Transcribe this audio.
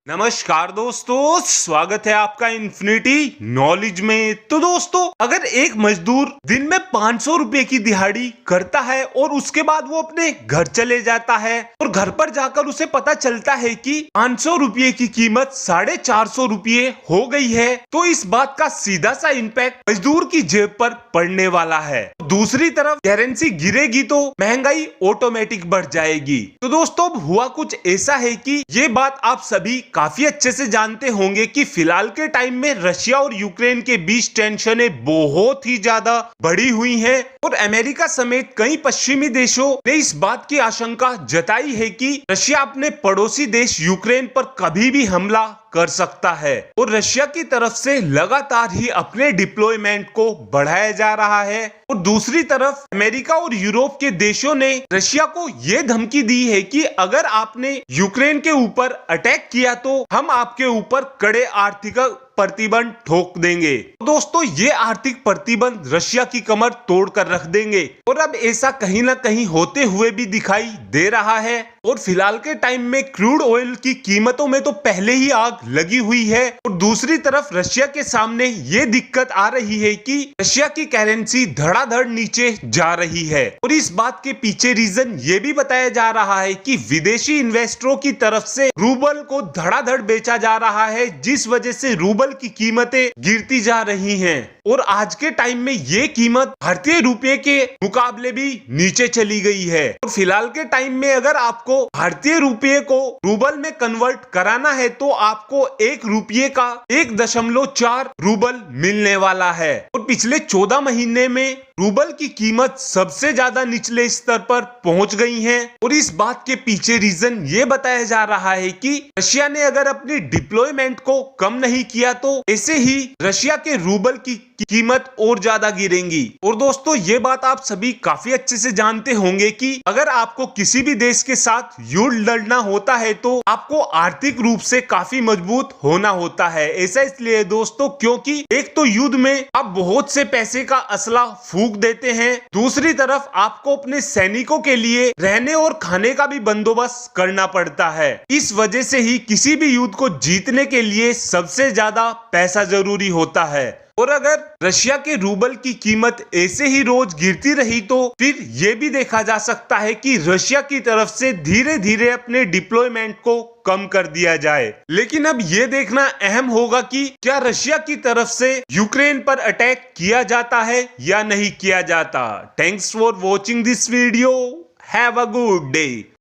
नमस्कार दोस्तों, स्वागत है आपका इन्फिनिटी नॉलेज में। तो दोस्तों, अगर एक मजदूर दिन में 500 रुपए की दिहाड़ी करता है और उसके बाद वो अपने घर चले जाता है और घर पर जाकर उसे पता चलता है कि 500 रुपए की कीमत 450 रुपये हो गई है, तो इस बात का सीधा सा इम्पैक्ट मजदूर की जेब पर पड़ने वाला है। दूसरी तरफ करेंसी गिरेगी तो महंगाई ऑटोमेटिक बढ़ जाएगी। तो दोस्तों, अब हुआ कुछ ऐसा है कि ये बात आप सभी काफी अच्छे से जानते होंगे कि फिलहाल के टाइम में रशिया और यूक्रेन के बीच टेंशनें बहुत ही ज्यादा बढ़ी हुई हैं और अमेरिका समेत कई पश्चिमी देशों ने इस बात की आशंका जताई है कि रशिया अपने पड़ोसी देश यूक्रेन पर कभी भी हमला कर सकता है और रशिया की तरफ से लगातार ही अपने डिप्लॉयमेंट को बढ़ाया जा रहा है। और दूसरी तरफ अमेरिका और यूरोप के देशों ने रशिया को यह धमकी दी है कि अगर आपने यूक्रेन के ऊपर अटैक किया तो हम आपके ऊपर कड़े आर्थिक प्रतिबंध ठोक देंगे। तो दोस्तों, ये आर्थिक प्रतिबंध रशिया की कमर तोड़ कर रख देंगे और अब ऐसा कहीं ना कहीं होते हुए भी दिखाई दे रहा है। और फिलहाल के टाइम में क्रूड ऑयल की कीमतों में तो पहले ही आग लगी हुई है और दूसरी तरफ रशिया के सामने ये दिक्कत आ रही है कि रशिया की करेंसी धड़ाधड़ नीचे जा रही है। और इस बात के पीछे रीजन ये भी बताया जा रहा है कि विदेशी इन्वेस्टरों की तरफ से रूबल को धड़ाधड़ बेचा जा रहा है, जिस वजह से रूबल की कीमतें गिरती जा रही हैं और आज के टाइम में ये कीमत भारतीय रुपये के मुकाबले भी नीचे चली गई है। और फिलहाल के टाइम में अगर आपको भारतीय रुपये को रूबल में कन्वर्ट कराना है तो आपको एक रुपये का 1.4 रूबल मिलने वाला है। और पिछले 14 महीने में रूबल की कीमत सबसे ज्यादा निचले स्तर पर पहुंच गई है और इस बात के पीछे रीजन ये बताया जा रहा है कि रशिया ने अगर अपनी डिप्लॉयमेंट को कम नहीं किया तो ऐसे ही रशिया के रूबल की कीमत और ज्यादा गिरेंगी। और दोस्तों, ये बात आप सभी काफी अच्छे से जानते होंगे कि अगर आपको किसी भी देश के साथ युद्ध लड़ना होता है तो आपको आर्थिक रूप से काफी मजबूत होना होता है। ऐसा इसलिए दोस्तों क्योंकि एक तो युद्ध में आप बहुत से पैसे का असला फूंक देते हैं, दूसरी तरफ आपको अपने सैनिकों के लिए रहने और खाने का भी बंदोबस्त करना पड़ता है। इस वजह से ही किसी भी युद्ध को जीतने के लिए सबसे ज्यादा पैसा जरूरी होता है। और अगर रशिया के रूबल की कीमत ऐसे ही रोज गिरती रही तो फिर यह भी देखा जा सकता है कि रशिया की तरफ से धीरे धीरे अपने डिप्लॉयमेंट को कम कर दिया जाए। लेकिन अब यह देखना अहम होगा कि क्या रशिया की तरफ से यूक्रेन पर अटैक किया जाता है या नहीं किया जाता। Thanks for watching this video. Have a good day.